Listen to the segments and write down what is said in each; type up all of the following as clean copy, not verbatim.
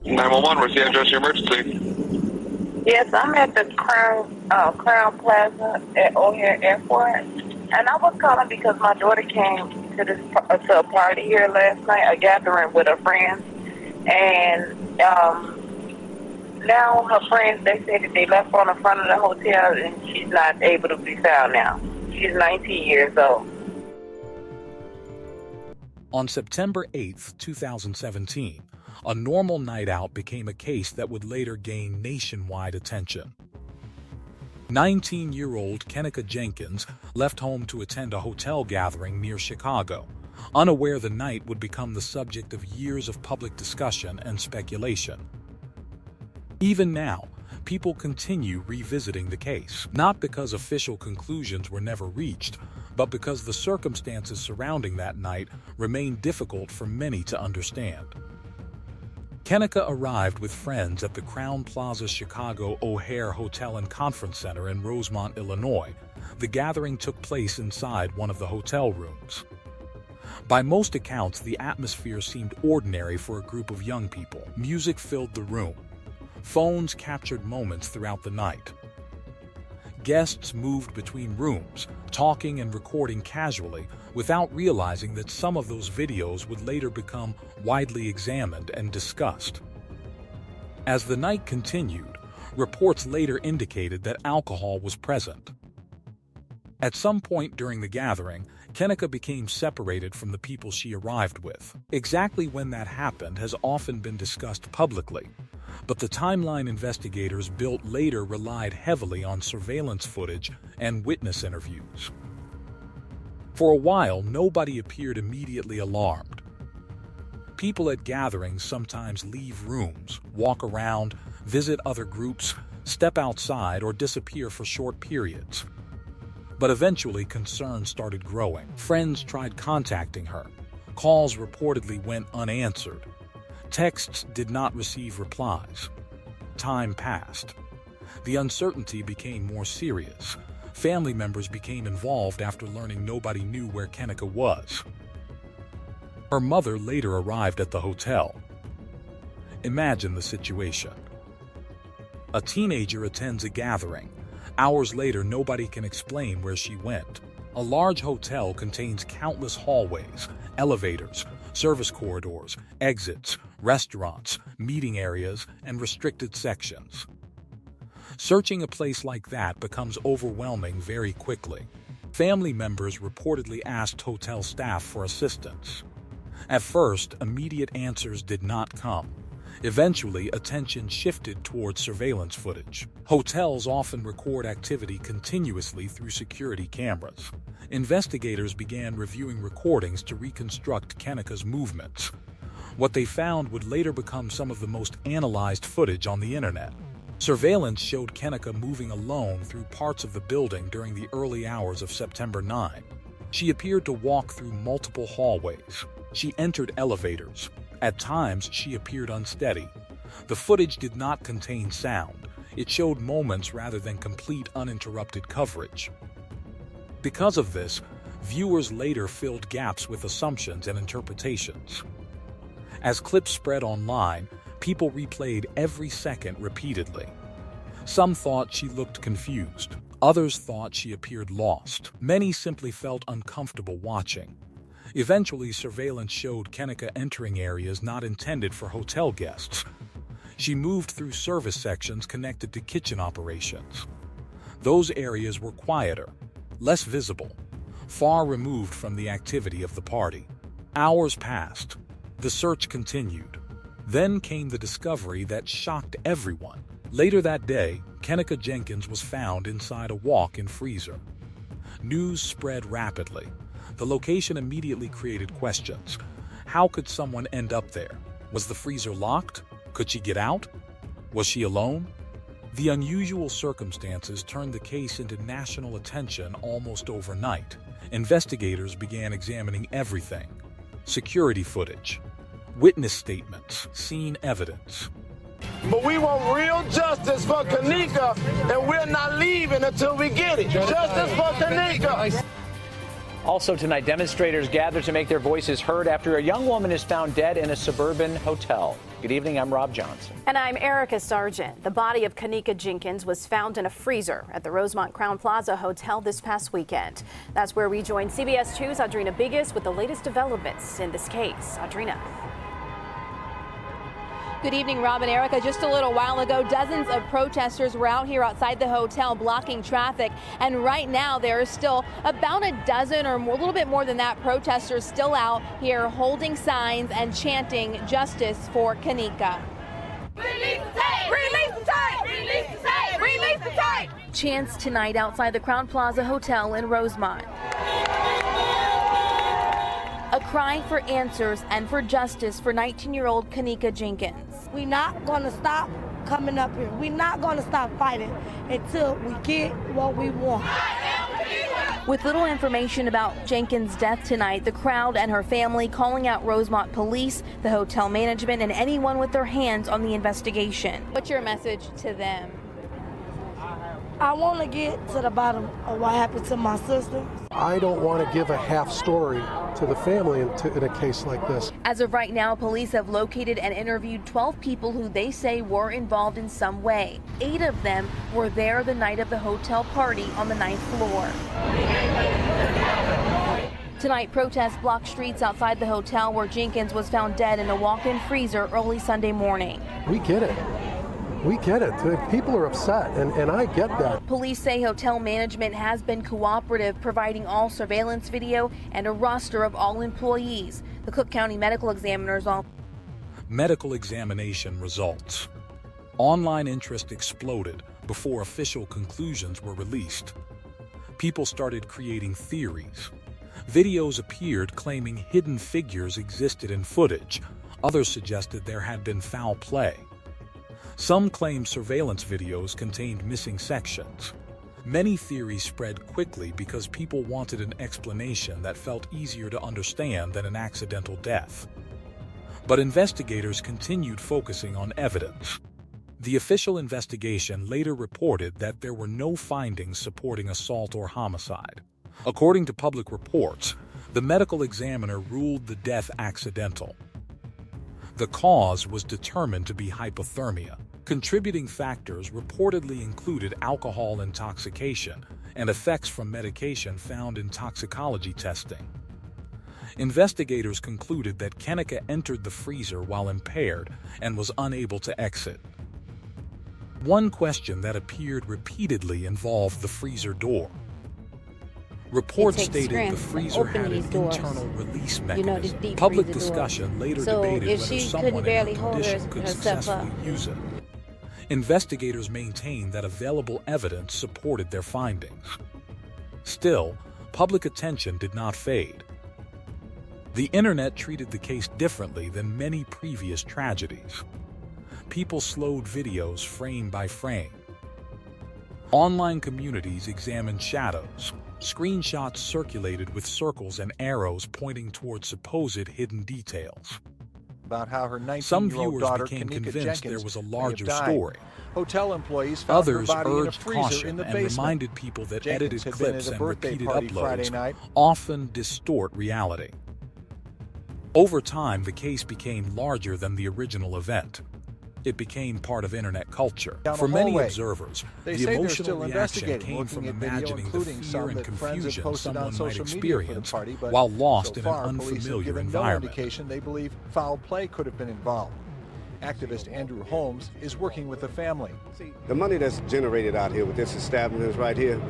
911, where's the address of your emergency? Yes, I'm at the Crown Plaza at O'Hare Airport, and I was calling because my daughter came to to a party here last night, a gathering with her friends, and now her friends, they say that they left on the front of the hotel, and she's not able to be found now. She's 19 years old. On September 8, 2017, a normal night out became a case that would later gain nationwide attention. 19-year-old Kenneka Jenkins left home to attend a hotel gathering near Chicago, unaware the night would become the subject of years of public discussion and speculation. Even now, people continue revisiting the case, not because official conclusions were never reached, but because the circumstances surrounding that night remain difficult for many to understand. Kenneka arrived with friends at the Crown Plaza Chicago O'Hare Hotel and Conference Center in Rosemont, Illinois. The gathering took place inside one of the hotel rooms. By most accounts, the atmosphere seemed ordinary for a group of young people. Music filled the room. Phones captured moments throughout the night. Guests moved between rooms, talking and recording casually, without realizing that some of those videos would later become widely examined and discussed. As the night continued, reports later indicated that alcohol was present. At some point during the gathering, Kenneka became separated from the people she arrived with. Exactly when that happened has often been discussed publicly, but the timeline investigators built later relied heavily on surveillance footage and witness interviews. For a while, nobody appeared immediately alarmed. People at gatherings sometimes leave rooms, walk around, visit other groups, step outside, or disappear for short periods. But eventually, concerns started growing. Friends tried contacting her. Calls reportedly went unanswered. Texts did not receive replies. Time passed. The uncertainty became more serious. Family members became involved after learning nobody knew where Kenneka was. Her mother later arrived at the hotel. Imagine the situation. A teenager attends a gathering. Hours later, nobody can explain where she went. A large hotel contains countless hallways, elevators, service corridors, exits, restaurants, meeting areas, and restricted sections. Searching a place like that becomes overwhelming very quickly. Family members reportedly asked hotel staff for assistance. At first, immediate answers did not come. Eventually, attention shifted towards surveillance footage. Hotels often record activity continuously through security cameras. Investigators began reviewing recordings to reconstruct Kenneka's movements. What they found would later become some of the most analyzed footage on the internet. Surveillance showed Kenneka moving alone through parts of the building during the early hours of September 9. She appeared to walk through multiple hallways. She entered elevators. At times, she appeared unsteady. The footage did not contain sound. It showed moments rather than complete uninterrupted coverage. Because of this, viewers later filled gaps with assumptions and interpretations. As clips spread online, people replayed every second repeatedly. Some thought she looked confused. Others thought she appeared lost. Many simply felt uncomfortable watching. Eventually, surveillance showed Kenneka entering areas not intended for hotel guests. She moved through service sections connected to kitchen operations. Those areas were quieter, less visible, far removed from the activity of the party. Hours passed. The search continued. Then came the discovery that shocked everyone. Later that day, Kenneka Jenkins was found inside a walk-in freezer. News spread rapidly. The location immediately created questions. How could someone end up there? Was the freezer locked? Could she get out? Was she alone? The unusual circumstances turned the case into national attention almost overnight. Investigators began examining everything: security footage, witness statements, scene evidence. But we want real justice for Kenneka, and we're not leaving until we get it. Justice for Kenneka. Also tonight, demonstrators gather to make their voices heard after a young woman is found dead in a suburban hotel. Good evening, I'm Rob Johnson. And I'm Erica Sargent. The body of Kenneka Jenkins was found in a freezer at the Rosemont Crown Plaza Hotel this past weekend. That's where we join CBS 2's Audrina Biggis with the latest developments in this case. Audrina. Good evening, Rob and Erica. Just a little while ago, dozens of protesters were out here outside the hotel blocking traffic. And right now, there are still about a dozen or more, a little bit more than that, protesters still out here holding signs and chanting justice for Kenneka. Release the tape! Release the tape! Release the tape! Release the tape! Chants tonight outside the Crown Plaza Hotel in Rosemont. A cry for answers and for justice for 19-year-old Kenneka Jenkins. We're not going to stop coming up here. We're not going to stop fighting until we get what we want. With little information about Jenkins' death tonight, the crowd and her family calling out Rosemont police, the hotel management, and anyone with their hands on the investigation. What's your message to them? I want to get to the bottom of what happened to my sister. I don't want to give a half story to the family in a case like this. As of right now, police have located and interviewed 12 people who they say were involved in some way. 8 of them were there the night of the hotel party on the 9th floor. Tonight, protests blocked streets outside the hotel where Jenkins was found dead in a walk-in freezer early Sunday morning. We get it. We get it. People are upset, and I get that. Police say hotel management has been cooperative, providing all surveillance video and a roster of all employees. The Cook County Medical Examiner's office. Medical examination results. Online interest exploded before official conclusions were released. People started creating theories. Videos appeared claiming hidden figures existed in footage. Others suggested there had been foul play. Some claimed surveillance videos contained missing sections. Many theories spread quickly because people wanted an explanation that felt easier to understand than an accidental death. But investigators continued focusing on evidence. The official investigation later reported that there were no findings supporting assault or homicide. According to public reports, the medical examiner ruled the death accidental. The cause was determined to be hypothermia. Contributing factors reportedly included alcohol intoxication and effects from medication found in toxicology testing. Investigators concluded that Kenneka entered the freezer while impaired and was unable to exit. One question that appeared repeatedly involved the freezer door. Reports stated the freezer had an internal release mechanism. Public discussion later debated whether someone in her condition could successfully use it. Investigators maintained that available evidence supported their findings. Still, public attention did not fade. The internet treated the case differently than many previous tragedies. People slowed videos frame by frame. Online communities examined shadows. Screenshots circulated with circles and arrows pointing toward supposed hidden details. About how her 19-year-old Some viewers daughter, became Kenneka convinced Jenkins, there was a may have larger died. story. Hotel employees found Others her body in a urged freezer in caution the and basement. reminded people that Jenkins edited had been clips at a and birthday repeated party Friday uploads night. often distort reality. Over time, the case became larger than the original event. It became part of internet culture. For many observers, the emotional reaction came from imagining the fear and confusion someone might experience while lost in an unfamiliar environment. They believe foul play could have been involved. Activist Andrew Holmes is working with the family. The money that's generated out here with this establishment right here,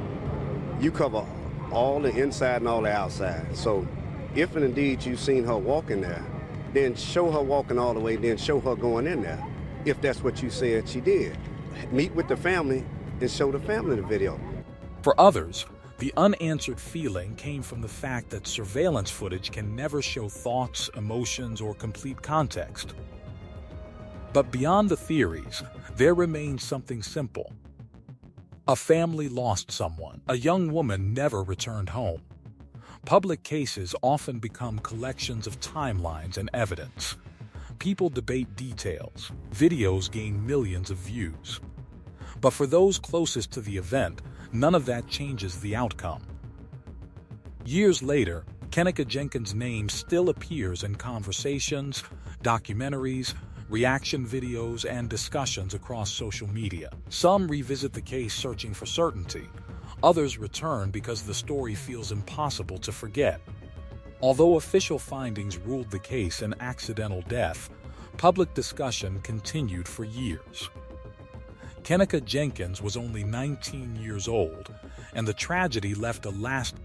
you cover all the inside and all the outside. So if and indeed you've seen her walking there, then show her walking all the way, then show her going in there. If that's what you said she did. Meet with the family and show the family the video. For others, the unanswered feeling came from the fact that surveillance footage can never show thoughts, emotions, or complete context. But beyond the theories, there remains something simple. A family lost someone. A young woman never returned home. Public cases often become collections of timelines and evidence. People debate details. Videos gain millions of views. But for those closest to the event, none of that changes the outcome. Years later, Kenneka Jenkins' name still appears in conversations, documentaries, reaction videos, and discussions across social media. Some revisit the case searching for certainty. Others return because the story feels impossible to forget. Although official findings ruled the case an accidental death, public discussion continued for years. Kenneka Jenkins was only 19 years old, and the tragedy left a lasting